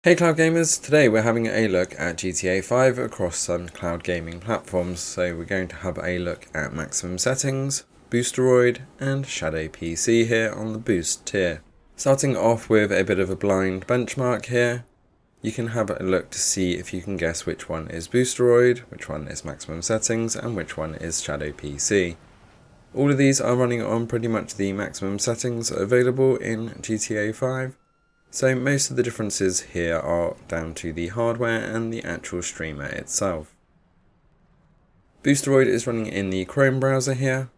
Hey cloud gamers, today we're having a look at GTA V across some cloud gaming platforms. So we're going to have a look at maximum settings, Boosteroid and Shadow PC here on the boost tier. Starting off with a bit of a blind benchmark here, you can have a look to see if you can guess which one is Boosteroid, which one is maximum settings and which one is Shadow PC. All of these are running on pretty much the maximum settings available in GTA V. So most of the differences here are down to the hardware and the actual streamer itself. Boosteroid is running in the Chrome browser here,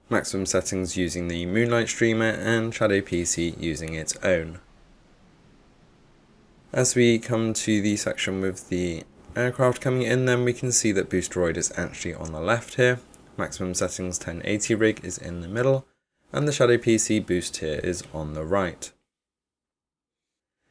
maximum settings using the Moonlight streamer and Shadow PC using its own. As we come to the section with the aircraft coming in, then we can see that Boosteroid is actually on the left here, maximum settings 1080 rig is in the middle, and the Shadow PC boost here is on the right.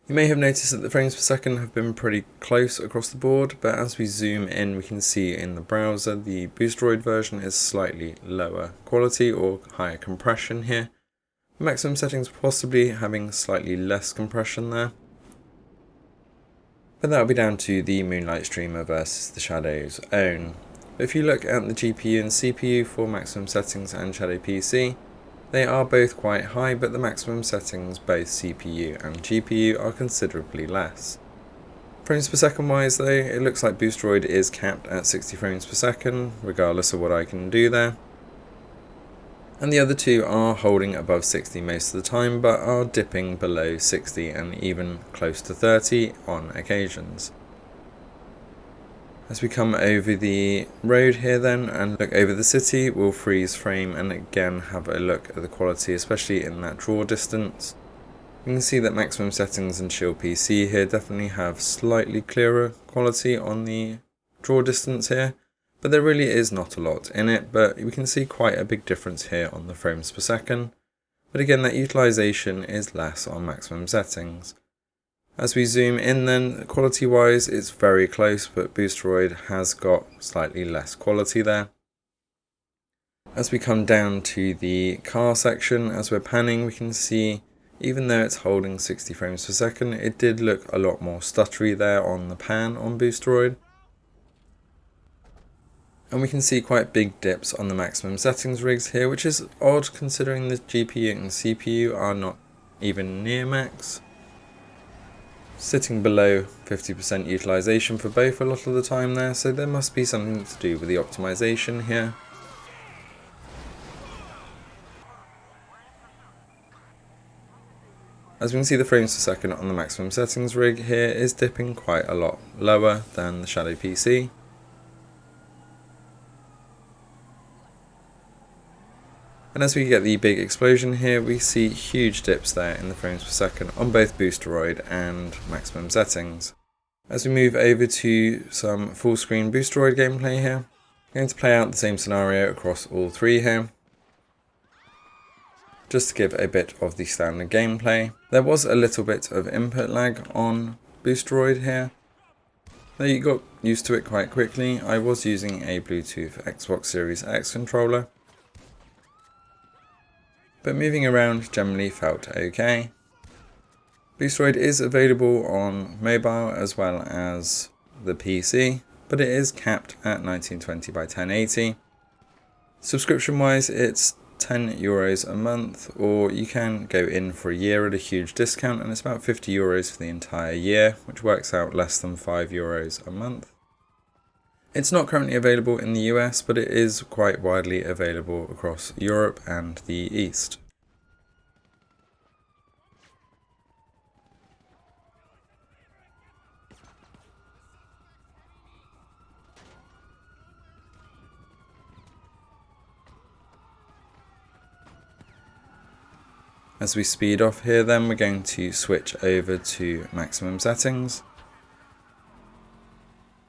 You may have noticed that the frames per second have been pretty close across the board, but as we zoom in we can see in the browser the Boosteroid version is slightly lower quality or higher compression here. Maximum settings possibly having slightly less compression there. But that will be down to the Moonlight streamer versus the Shadow's own. But if you look at the GPU and CPU for maximum settings and Shadow PC, they are both quite high, but the maximum settings, both CPU and GPU, are considerably less. Frames per second wise though, it looks like Boosteroid is capped at 60 frames per second, regardless of what I can do there. And the other two are holding above 60 most of the time, but are dipping below 60 and even close to 30 on occasions. As we come over the road here then and look over the city, we'll freeze frame and again have a look at the quality, especially in that draw distance. You can see that maximum settings and Shield PC here definitely have slightly clearer quality on the draw distance here, but there really is not a lot in it, but we can see quite a big difference here on the frames per second. But again, that utilization is less on maximum settings. As we zoom in then, quality wise it's very close, but Boosteroid has got slightly less quality there. As we come down to the car section, as we're panning, we can see even though it's holding 60 frames per second, it did look a lot more stuttery there on the pan on Boosteroid. And we can see quite big dips on the maximum settings rigs here, which is odd considering the GPU and CPU are not even near max. Sitting below 50% utilization for both a lot of the time there, so there must be something to do with the optimization here. As we can see, the frames per second on the maximum settings rig here is dipping quite a lot lower than the Shadow PC. And as we get the big explosion here, we see huge dips there in the frames per second on both Boosteroid and maximum settings. As we move over to some full screen Boosteroid gameplay here, I'm going to play out the same scenario across all three here. Just to give a bit of the standard gameplay. There was a little bit of input lag on Boosteroid here, though you got used to it quite quickly. I was using a Bluetooth Xbox Series X controller, but moving around generally felt okay. Boosteroid is available on mobile as well as the PC, but it is capped at 1920 by 1080. Subscription wise it's €10 a month, or you can go in for a year at a huge discount and it's about €50 for the entire year, which works out less than €5 a month. It's not currently available in the US, but it is quite widely available across Europe and the East. As we speed off here then, we're going to switch over to maximum settings.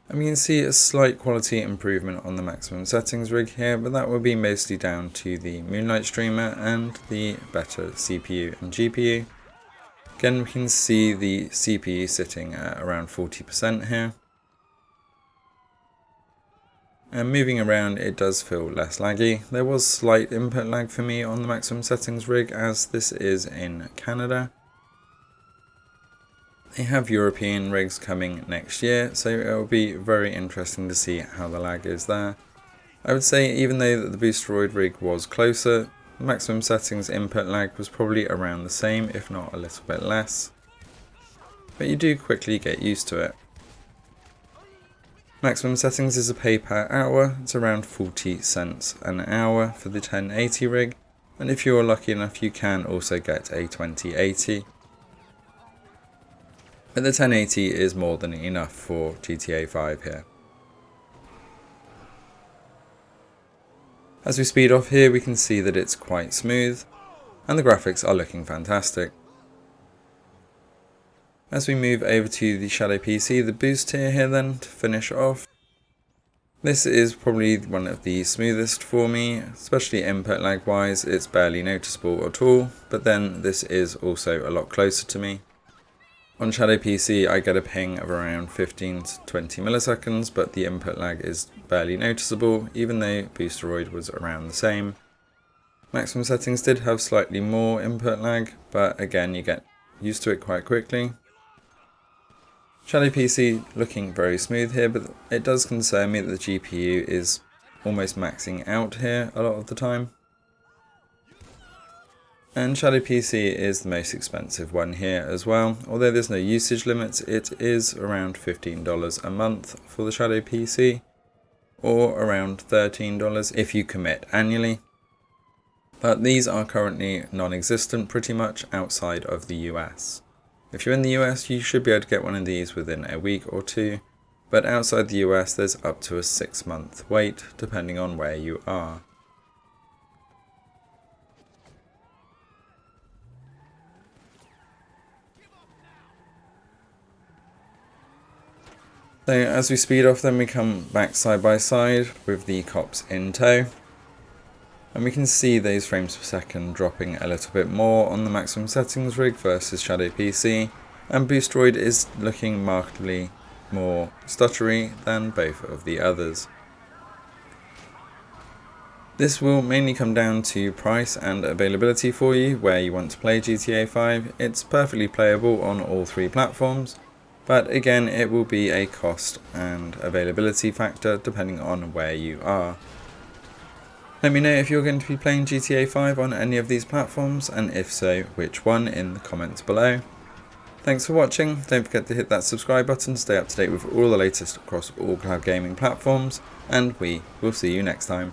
And we can see a slight quality improvement on the maximum settings rig here, but that will be mostly down to the Moonlight streamer and the better CPU and GPU. Again, we can see the CPU sitting at around 40% here. And moving around it does feel less laggy. There was slight input lag for me on the maximum settings rig as this is in Canada. They have European rigs coming next year, so it will be very interesting to see how the lag is there. I would say even though the Boosteroid rig was closer, maximum settings input lag was probably around the same, if not a little bit less. But you do quickly get used to it. Maximum settings is a pay per hour, it's around 40 cents an hour for the 1080 rig, and if you're lucky enough you can also get a 2080. But the 1080 is more than enough for GTA V here. As we speed off here we can see that it's quite smooth, and the graphics are looking fantastic. As we move over to the Shadow PC, the boost tier here then, to finish off. This is probably one of the smoothest for me, especially input lag wise, it's barely noticeable at all, but then this is also a lot closer to me. On Shadow PC I get a ping of around 15 to 20 milliseconds, but the input lag is barely noticeable, even though Boosteroid was around the same. Maximum settings did have slightly more input lag, but again you get used to it quite quickly. Shadow PC looking very smooth here, but it does concern me that the GPU is almost maxing out here a lot of the time. And Shadow PC is the most expensive one here as well. Although there's no usage limits, it is around $15 a month for the Shadow PC, or around $13 if you commit annually. But these are currently non-existent pretty much outside of the US. If you're in the US, you should be able to get one of these within a week or two, but outside the US there's up to a 6-month wait, depending on where you are. So as we speed off then we come back side by side with the cops in tow. And we can see those frames per second dropping a little bit more on the maximum settings rig versus Shadow PC, and Boosteroid is looking markedly more stuttery than both of the others. This will mainly come down to price and availability for you, where you want to play GTA V. It's perfectly playable on all three platforms, but again it will be a cost and availability factor depending on where you are. Let me know if you're going to be playing GTA V on any of these platforms, and if so, which one, in the comments below. Thanks for watching, don't forget to hit that subscribe button to stay up to date with all the latest across all cloud gaming platforms, and we will see you next time.